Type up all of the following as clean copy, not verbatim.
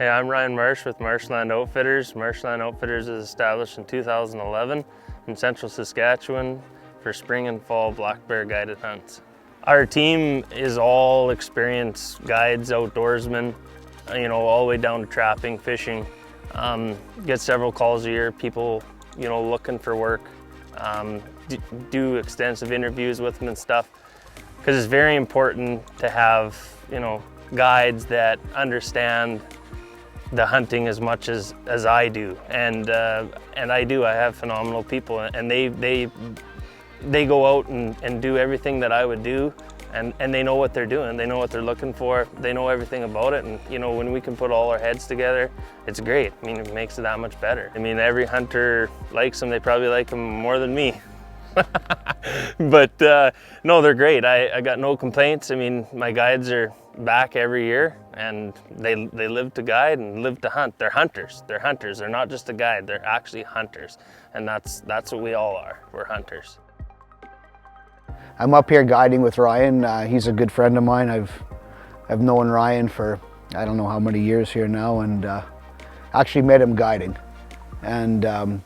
Hey, I'm Ryan Marsh with Marshland Outfitters. Marshland Outfitters is established in 2011 in central Saskatchewan for spring and fall black bear guided hunts. Our team is all experienced guides, outdoorsmen, all the way down to trapping, fishing. Get several calls a year, people, looking for work. Do extensive interviews with them and stuff, because it's very important to have, guides that understand the hunting as much as I do, and I do. I have phenomenal people, and they go out and do everything that I would do, and they know what they're doing. They know what they're looking for. They know everything about it, and when we can put all our heads together, it's great. I mean, it makes it that much better. I mean, every hunter likes them. They probably like them more than me. But no, they're great. I got no complaints. I mean, my guides are back every year, and they live to guide and live to hunt. They're hunters. They're hunters. They're not just a guide. They're actually hunters, and that's what we all are. We're hunters. I'm up here guiding with Ryan. He's a good friend of mine. I've known Ryan for I don't know how many years here now, and actually met him guiding, and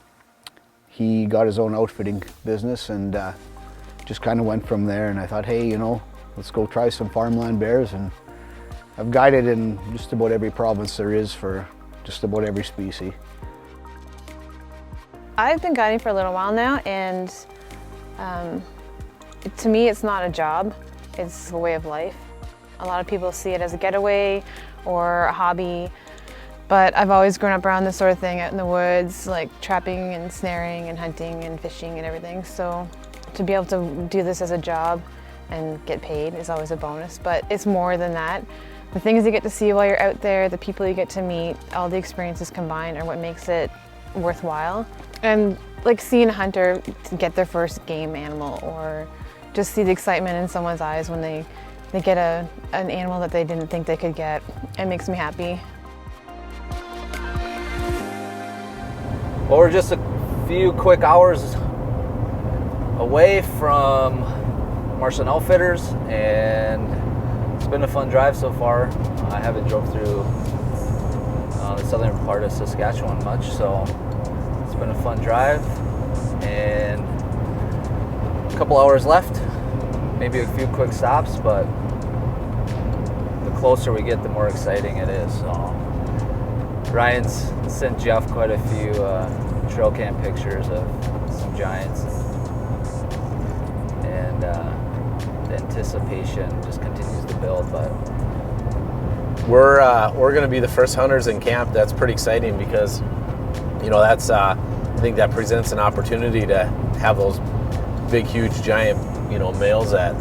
he got his own outfitting business, and just kind of went from there. And I thought, hey, let's go try some farmland bears. And I've guided in just about every province there is for just about every species. I've been guiding for a little while now, and to me it's not a job, it's a way of life. A lot of people see it as a getaway or a hobby, but I've always grown up around this sort of thing out in the woods, like trapping and snaring and hunting and fishing and everything. So to be able to do this as a job and get paid is always a bonus, but it's more than that. The things you get to see while you're out there, the people you get to meet, all the experiences combined are what makes it worthwhile. And like seeing a hunter get their first game animal, or just see the excitement in someone's eyes when they get an animal that they didn't think they could get, it makes me happy. Well, we're just a few quick hours away from Marshland Outfitters, and it's been a fun drive so far. I haven't drove through the southern part of Saskatchewan much, so it's been a fun drive, and a couple hours left, maybe a few quick stops, but the closer we get, the more exciting it is. So Ryan's sent Jeff quite a few trail cam pictures of some giants, and the anticipation just continues to build. But we're going to be the first hunters in camp. That's pretty exciting, because that's I think that presents an opportunity to have those big, huge, giant males that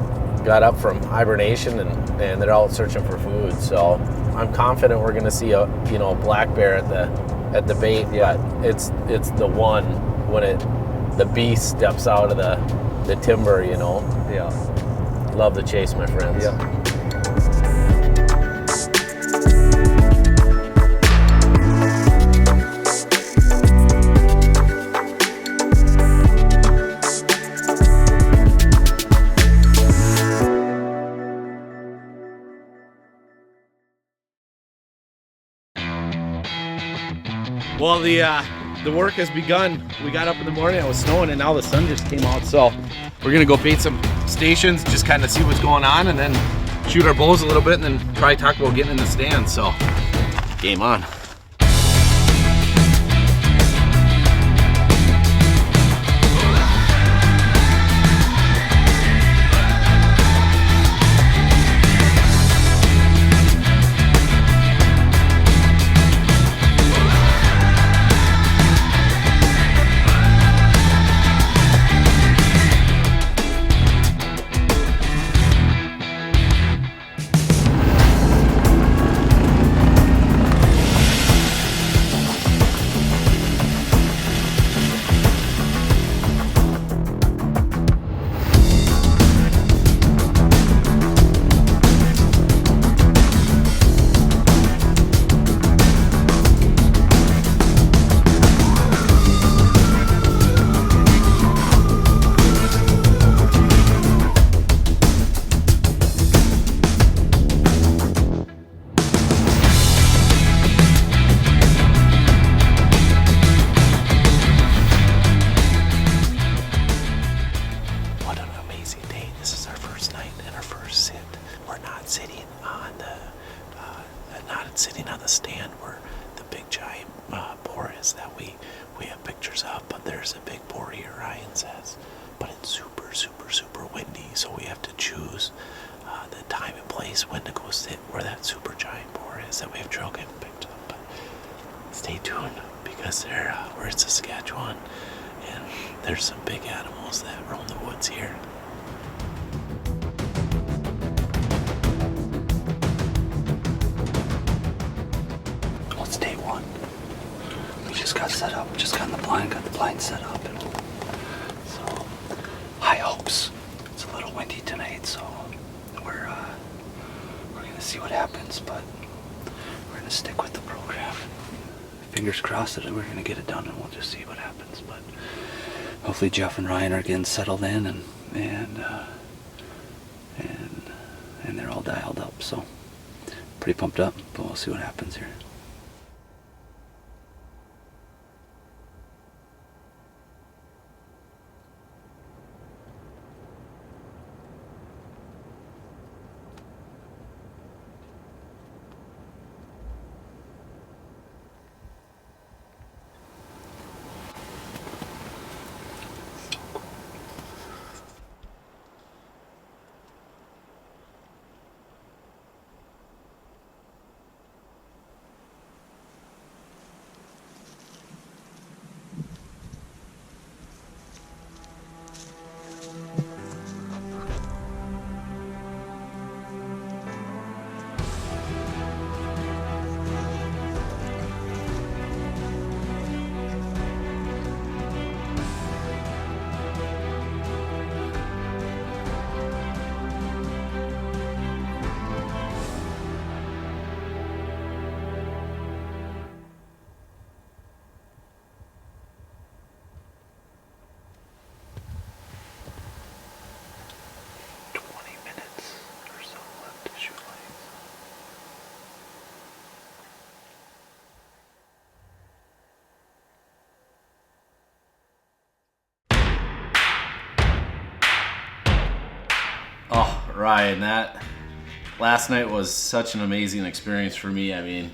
got up from hibernation and they're out searching for food. So I'm confident we're going to see a black bear at the bait. Yeah, but it's the one when the beast steps out of the timber. Yeah, love the chase, my friends. Yeah. Well, the work has begun. We got up in the morning, it was snowing, and now the sun just came out. So we're gonna go bait some stations, just kind of see what's going on, and then shoot our bows a little bit, and then probably talk about getting in the stand. So game on. there's a big boar here, Ryan says, but it's super, super, super windy, so we have to choose the time and place when to go sit where that super giant boar is that we have trail cam picked up. But stay tuned, because we're in Saskatchewan, and there's some big animals that roam the woods here. Well, it's day one. We just got set up, just got in the blind, got the blind set up, and so high hopes. It's a little windy tonight, so we're gonna see what happens, but we're gonna stick with the program. Fingers crossed that we're gonna get it done, and we'll just see what happens. But hopefully Jeff and Ryan are getting settled in, and they're all dialed up. So pretty pumped up, but we'll see what happens here. Oh, Ryan, that last night was such an amazing experience for me. I mean,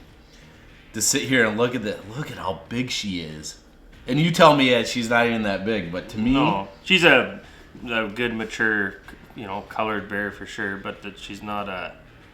to sit here and look at how big she is. And you tell me that she's not even that big, but to me, No, she's a good mature, colored bear for sure, but that she's not a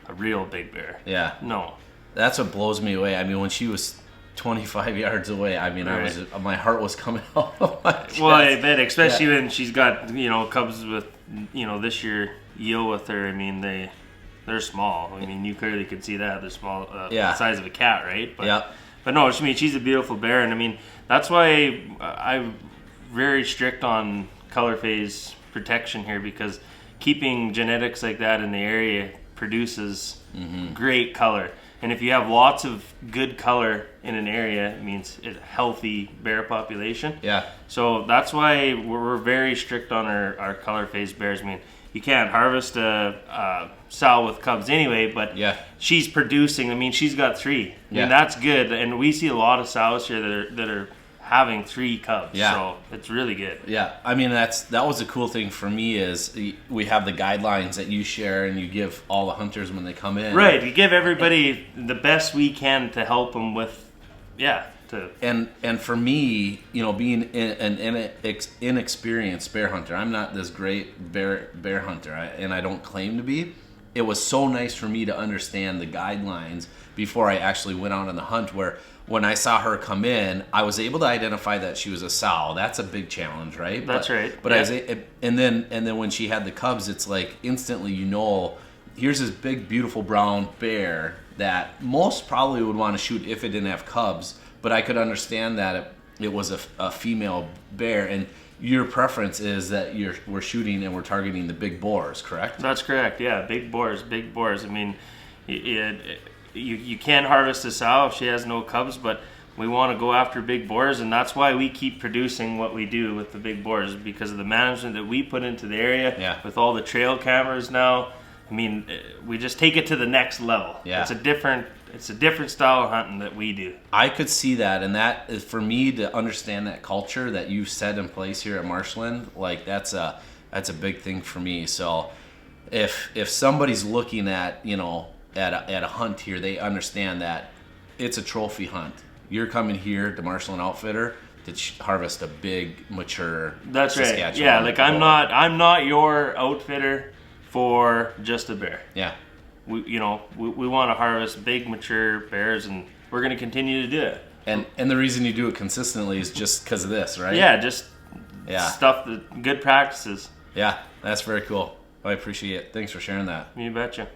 real big bear. yeah, No. that's what blows me away. I mean, when she was 25 yards away, I mean, Right. my heart was coming out of my chest. Well, I bet, especially when she's got cubs with this year Yield with her. I mean, they're small. I mean, you clearly could see that they're small, Yeah. the size of a cat, right? But, Yep. But no, I mean, she's a beautiful bear, and I mean that's why I'm very strict on color phase protection here, because keeping genetics like that in the area produces great color. And if you have lots of good color in an area, it means a healthy bear population. Yeah. So that's why we're very strict on our color phase bears. I mean, you can't harvest a sow with cubs anyway, but Yeah. she's producing. I mean, she's got 3. I Yeah. mean, that's good. And we see a lot of sows here that are having 3 cubs. Yeah. So it's really good. Yeah, I mean that was a cool thing for me is we have the guidelines that you share and you give all the hunters when they come in. Right. We give everybody the best we can to help them with, And for me, being an inexperienced bear hunter, I'm not this great bear hunter, and I don't claim to be. It was so nice for me to understand the guidelines before I actually went out on the hunt, where when I saw her come in, I was able to identify that she was a sow. That's a big challenge, right? That's right. But Yeah. and then when she had the cubs, it's like instantly here's this big beautiful brown bear that most probably would want to shoot if it didn't have cubs. But I could understand that it was a female bear, and your preference is that we're shooting and we're targeting the big boars, correct? That's correct. Yeah, big boars. I mean, you can harvest a sow if she has no cubs, but we want to go after big boars, and that's why we keep producing what we do with the big boars, because of the management that we put into the area. Yeah. With all the trail cameras now. I mean, we just take it to the next level. Yeah. It's a different style of hunting that we do. I could see that, and that is for me to understand that culture that you've set in place here at Marshland. Like that's a big thing for me. So if somebody's looking at at a hunt here, they understand that it's a trophy hunt. You're coming here to Marshland Outfitter harvest a big, mature That's Saskatchewan. right. Yeah, like I'm not your outfitter for just a bear. Yeah. We want to harvest big, mature bears, and we're going to continue to do it. And the reason you do it consistently is just because of this, right? Yeah, just stuff, good practices. Yeah, that's very cool. I appreciate it. Thanks for sharing that. You betcha.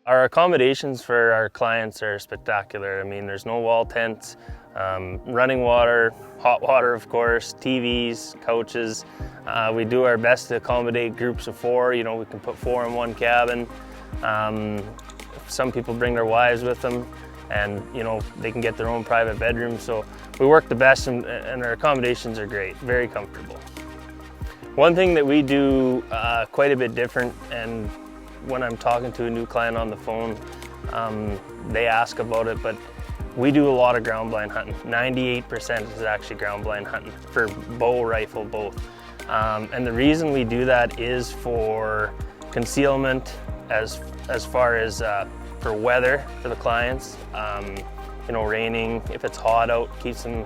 Our accommodations for our clients are spectacular. I mean, there's no wall tents, running water, hot water, of course, TVs, couches. We do our best to accommodate groups of 4. You know, we can put 4 in one cabin. Some people bring their wives with them, and you know, they can get their own private bedroom. So we work the best, and our accommodations are great, very comfortable. One thing that we do quite a bit different, and when I'm talking to a new client on the phone, they ask about it, but we do a lot of ground blind hunting. 98% is actually ground blind hunting for bow, rifle, both. And the reason we do that is for concealment, as far as for weather for the clients. You know, raining, if it's hot out, keeps them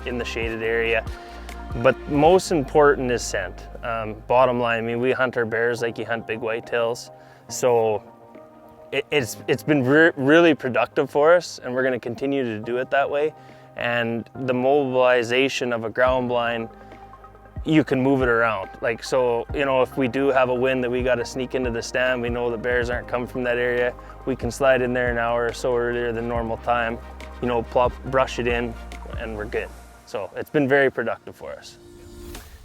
in the shaded area. But most important is scent. Bottom line, I mean, we hunt our bears like you hunt big whitetails. So it's been really productive for us, and we're going to continue to do it that way. And the mobilization of a ground blind, you can move it around. Like, so, you know, if we do have a wind that we got to sneak into the stand, we know the bears aren't coming from that area, we can slide in there an hour or so earlier than normal time, you know, brush it in, and we're good. So it's been very productive for us.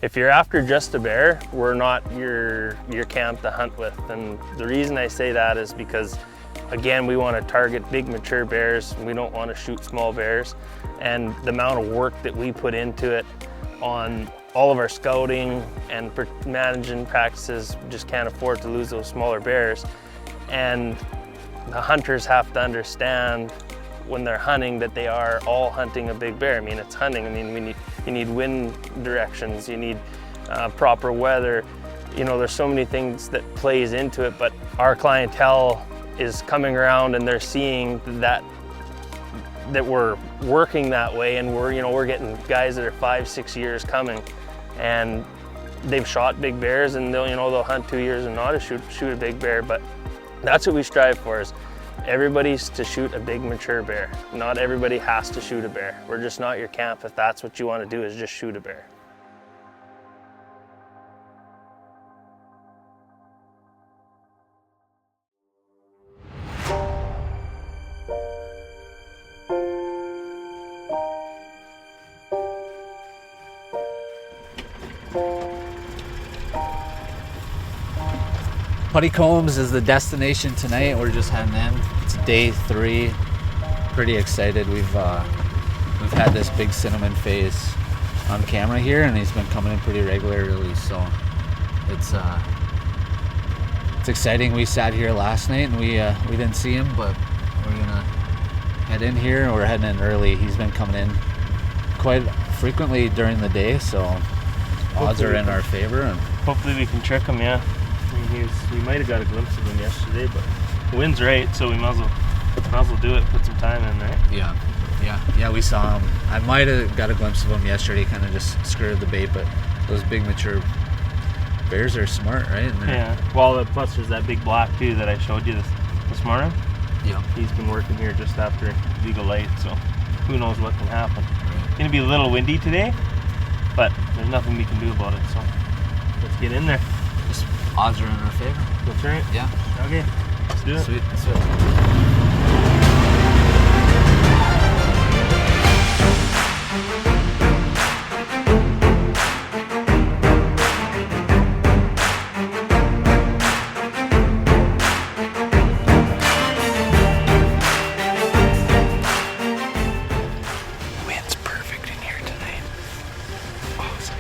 If you're after just a bear, we're not your camp to hunt with. And the reason I say that is because, again, we want to target big mature bears. We don't want to shoot small bears. And the amount of work that we put into it on all of our scouting and managing practices, we just can't afford to lose those smaller bears. And the hunters have to understand when they're hunting that they are all hunting a big bear. I mean, it's hunting. I mean, you need wind directions, you need proper weather. You know, there's so many things that plays into it, but our clientele is coming around and they're seeing that we're working that way, and we're getting guys that are 5-6 years coming, and they've shot big bears, and they'll hunt 2 years and not shoot a big bear. But that's what we strive for, is everybody's to shoot a big mature bear. Not everybody has to shoot a bear. We're just not your camp if that's what you want to do, is just shoot a bear. Honeycombs is the destination tonight. We're just heading in. It's day 3. Pretty excited. We've had this big cinnamon face on camera here, and he's been coming in pretty regularly. So it's it's exciting. We sat here last night and we didn't see him, but we're gonna head in here. We're heading in early. He's been coming in quite frequently during the day, so odds are in our favor. And hopefully we can trick him. Yeah, I mean, we might have got a glimpse of him yesterday, but the wind's right, so we might as well do it. Put some time in, right? Yeah. We saw him. I might have got a glimpse of him yesterday. Kind of just skirted the bait, but those big mature bears are smart, right? Yeah. Well, plus there's that big black too that I showed you this morning. Yeah. He's been working here just after legal light, so who knows what can happen. It's gonna be a little windy today, but there's nothing we can do about it. So let's get in there. Just odds are in our favor. That's right. Yeah. Okay. Let's do it. Sweet. Let's do it. Wind's perfect in here tonight. Awesome.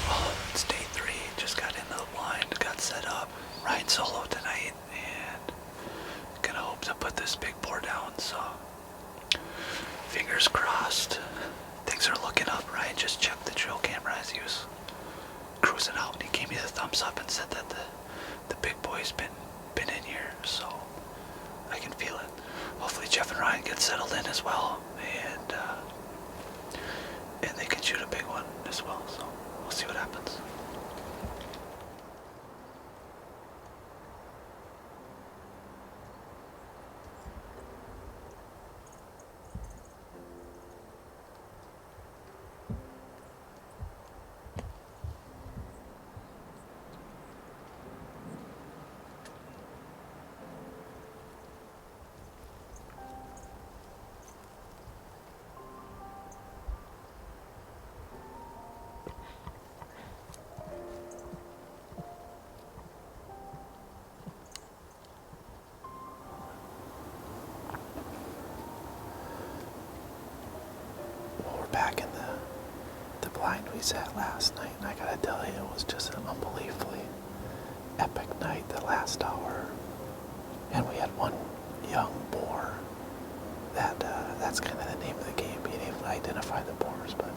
Well, it's day 3. Just got into the blind, got set up. Riding solo tonight, and gonna hope to put this big boar down. So, fingers crossed. Things are looking up. Ryan just checked the trail camera as he was cruising out, and he gave me the thumbs up and said that the big boy's been in here. So I can feel it. Hopefully Jeff and Ryan get settled in as well, and they can shoot a big one as well. So we'll see what happens. Back in the blind we sat last night, and I gotta tell you, it was just an unbelievably epic night. The last hour, and we had one young boar. That's kind of the name of the game, being able to identify the boars. But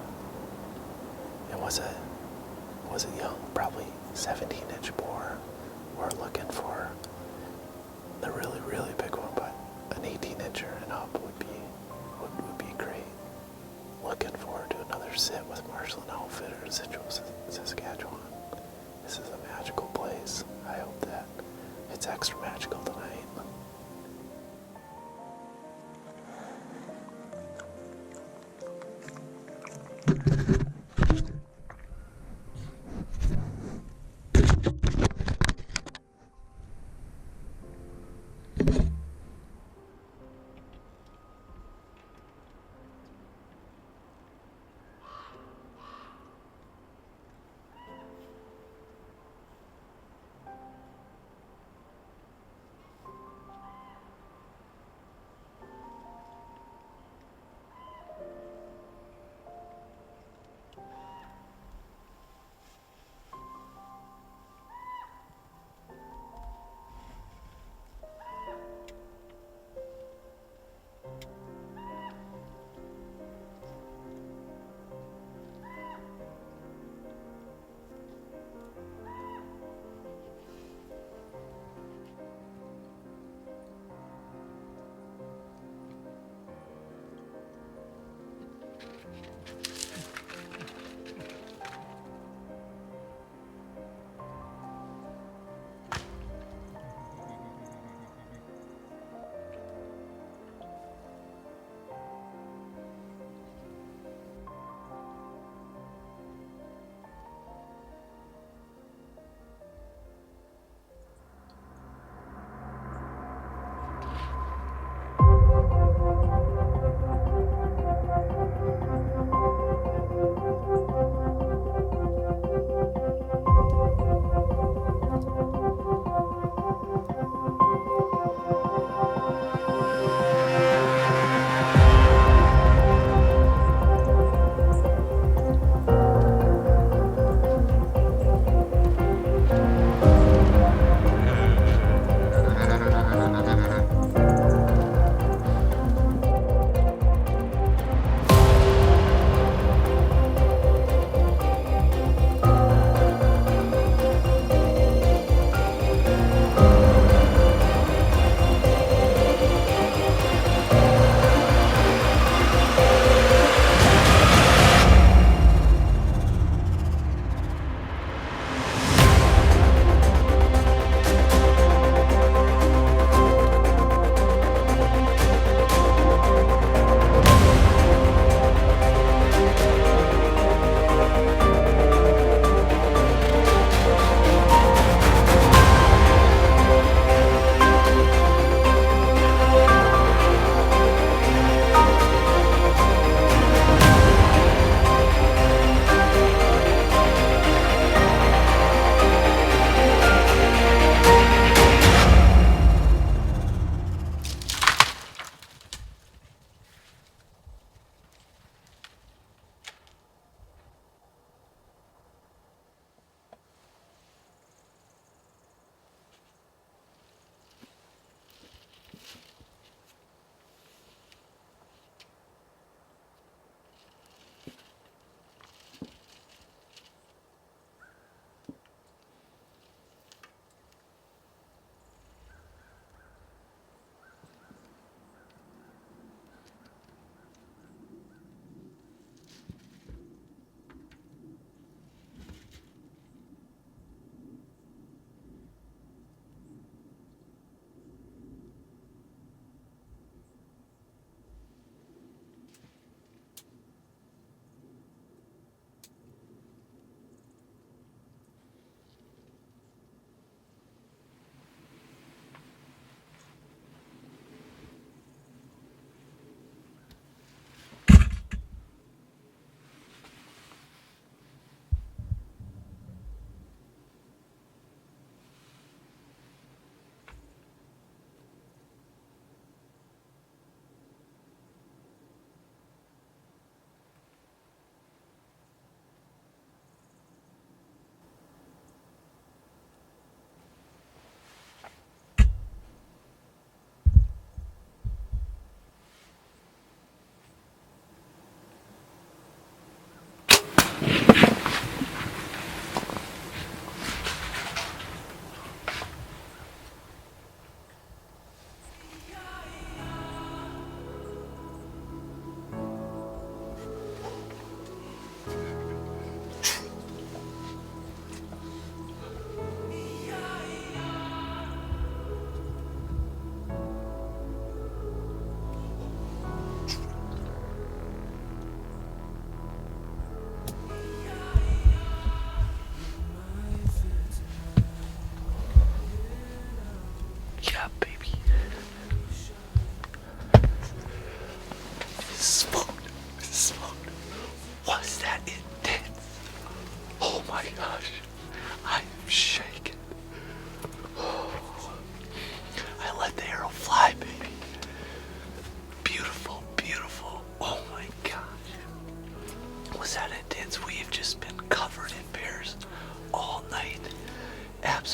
it was a young, probably 17-inch boar. We're looking for the really, really big one, but an 18-incher and up would be great. Looking forward to another sit with Marshland Outfitters in Saskatchewan. This is a magical place. I hope that it's extra magical tonight.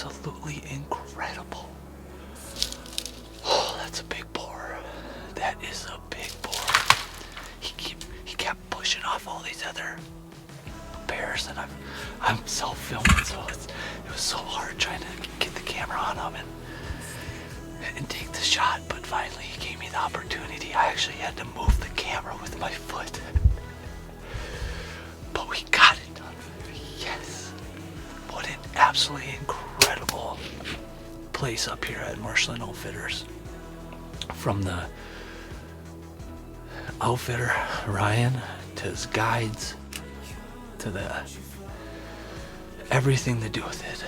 absolutely incredible. Oh, that's a big boar. That is a big boar. He kept pushing off all these other bears, and I'm self-filming, so it was so hard trying to get the camera on him and take the shot. But finally, he gave me the opportunity. I actually had to move the camera with my foot, but we got it done. Yes. What an absolutely incredible place up here at Marshland Outfitters. From the outfitter, Ryan, to his guides, to everything to do with it.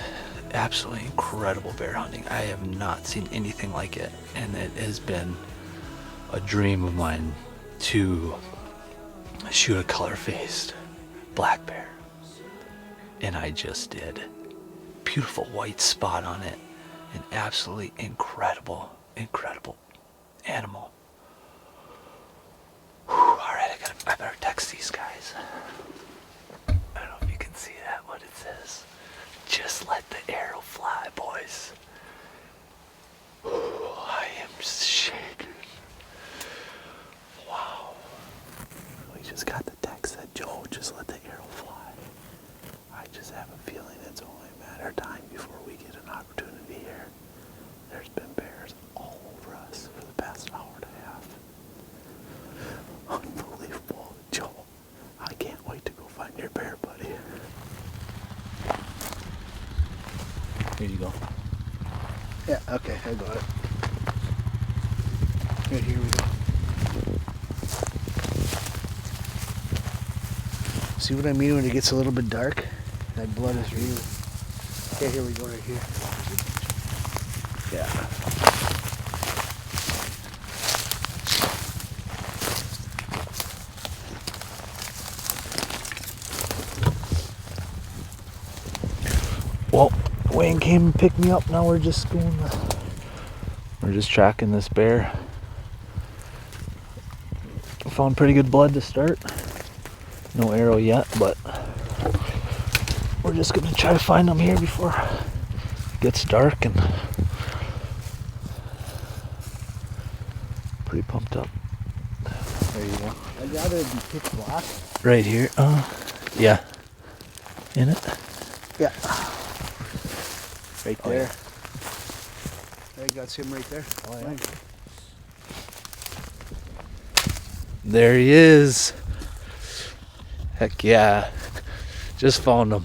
Absolutely incredible bear hunting. I have not seen anything like it, and it has been a dream of mine to shoot a color-faced black bear. And I just did. Beautiful white spot on it. An absolutely incredible animal. Whew, all right, I better text these guys. I don't know if you can see that, what it says. Just let the arrow fly, boys. Whew, I am shaking. Wow. We just got the text that Joe, just let the arrow fly. I just have a feeling it's only a matter of time before we get an opportunity here. There's been bears all over us for the past hour and a half. Unbelievable. Joe, I can't wait to go find your bear, buddy. Here you go. Yeah, okay, I got it. Right, here we go. See what I mean when it gets a little bit dark? That blood is really... Okay, here we go, right here. Yeah. Well, Wayne came and picked me up. Now we're just tracking this bear. Found pretty good blood to start. No arrow yet, but we're just gonna try to find them here before it gets dark, and pretty pumped up. There you go. I'd rather it be pitch black. Right here. Yeah. In it? Yeah. Right Oh, there. yeah. There you got him right there. Oh, yeah. There he is. Heck yeah. Just found him.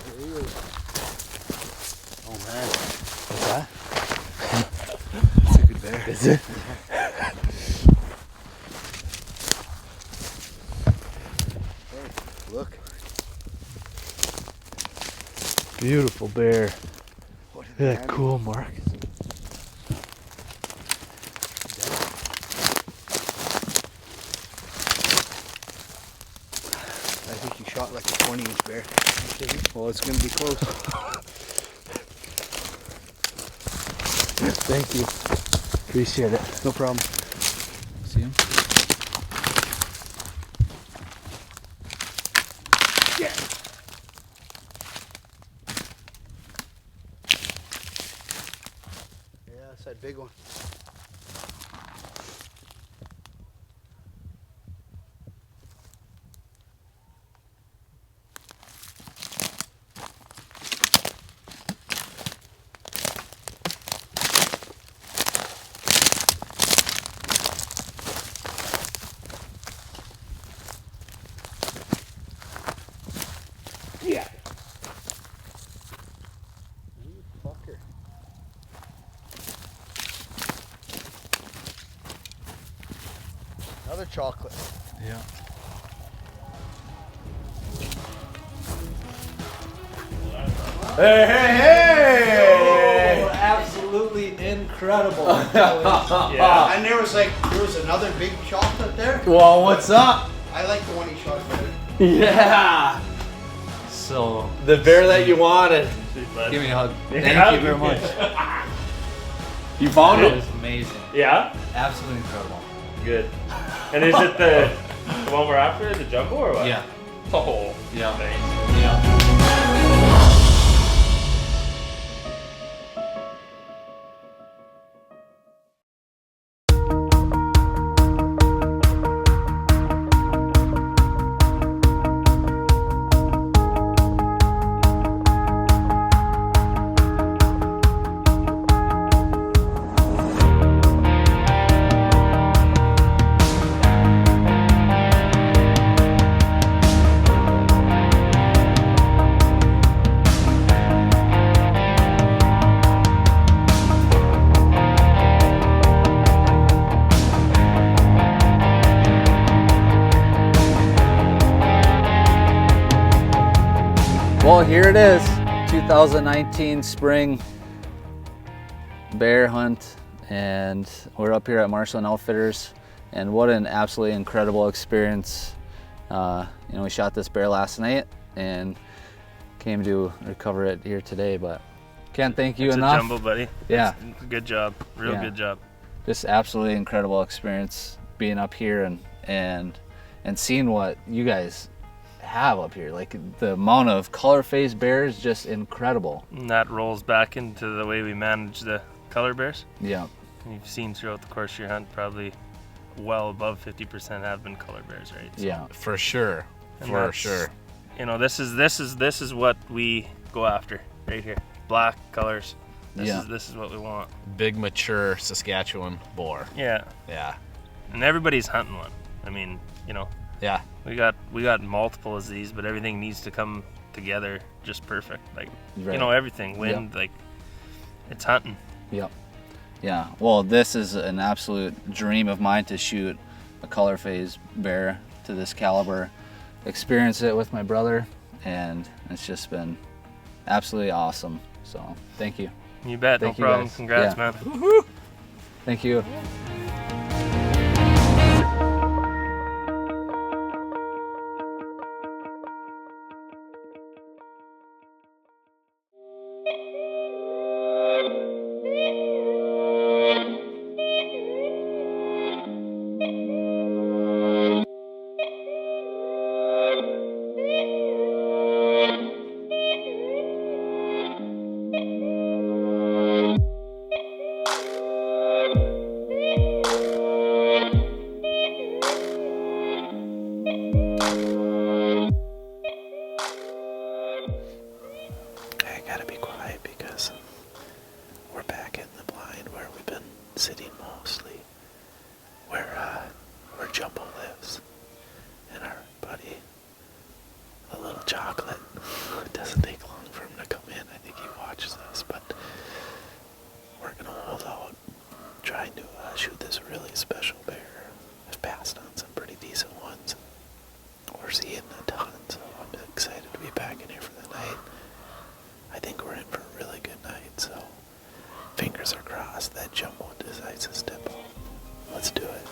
There he is. Oh man. What's that? That's a good bear. Is it? Hey, look. Beautiful bear. What an Isn't that animal. cool, Mark? I think you shot like a 20-inch bear. Well, it's going to be close. Thank you. Appreciate it. No problem. See him? Yeah. Yeah, that's that big one. Yeah. You fucker. Another chocolate. Yeah. Hey, hey, hey! Oh, absolutely incredible. Yeah. And there was another big chocolate there. Well, what's up? I like the one he shot better. Yeah. So, The bear that you wanted. give me a hug. Yeah. Thank you very much. You found It him. was amazing. Yeah? Absolutely incredible. Good. And is it the The one we're after, the jumbo or what? Yeah. Oh, Yeah. nice. Yeah. Well, here it is, 2019 spring bear hunt, and we're up here at Marshland Outfitters, and what an absolutely incredible experience. You know, we shot this bear last night and came to recover it here today, but can't thank you It's enough. a jumbo, buddy. Yeah. Good job. Real Yeah. good job. Just absolutely incredible experience being up here and seeing what you guys have up here. Like the amount of color phase bears, just incredible. And that rolls back into the way we manage the color bears. Yeah. You've seen throughout the course of your hunt, probably well above 50% have been color bears, right? So, Yeah. For sure. and For that's- sure. You know, this is what we go after right here. Black colors. This is what we want. Big mature Saskatchewan boar. Yeah. Yeah. And everybody's hunting one. I mean, you know, Yeah. we got multiple of these, but everything needs to come together just perfect. Like, Right. you know, everything, wind, like, it's hunting. Yep. Yeah. Well, this is an absolute dream of mine to shoot a color phase bear to this caliber. Experience it with my brother, and it's just been absolutely awesome. So thank you. You bet, Thank you, no problem. guys. Congrats, Yeah. man. Thank you. I gotta be quiet because we're back in the blind where we've been sitting mostly, where Jumbo lives, and our buddy, the little chocolate. It doesn't take long for him to come in. I think he watches us, but we're gonna hold out, trying to shoot this really special bear. I've passed on some pretty decent ones. We're seeing a ton, so I'm excited to be back in here for the night. I think we're in for a really good night, so fingers are crossed that Jumbo decides to step up. Let's do it.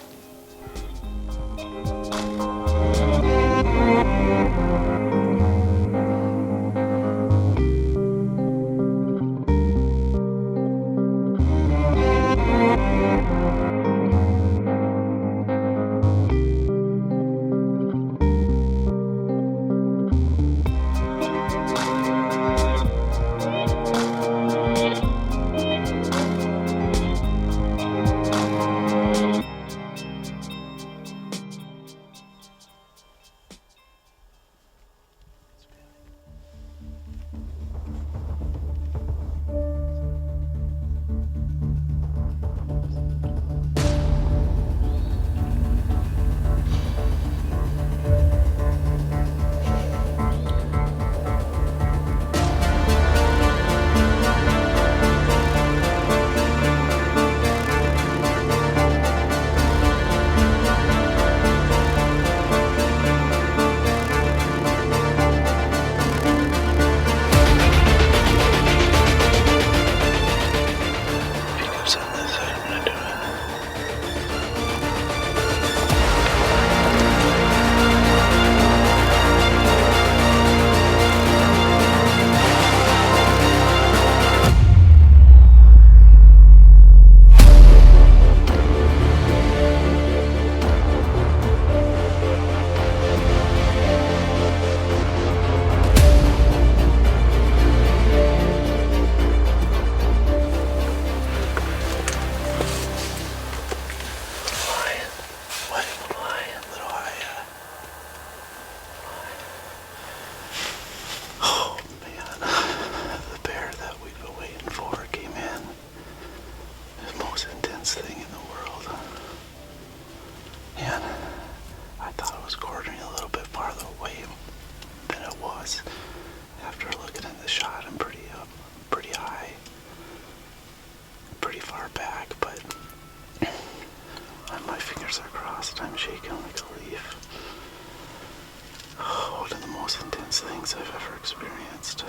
turbulence things I've ever experienced.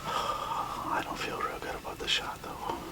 I don't feel real good about the shot though.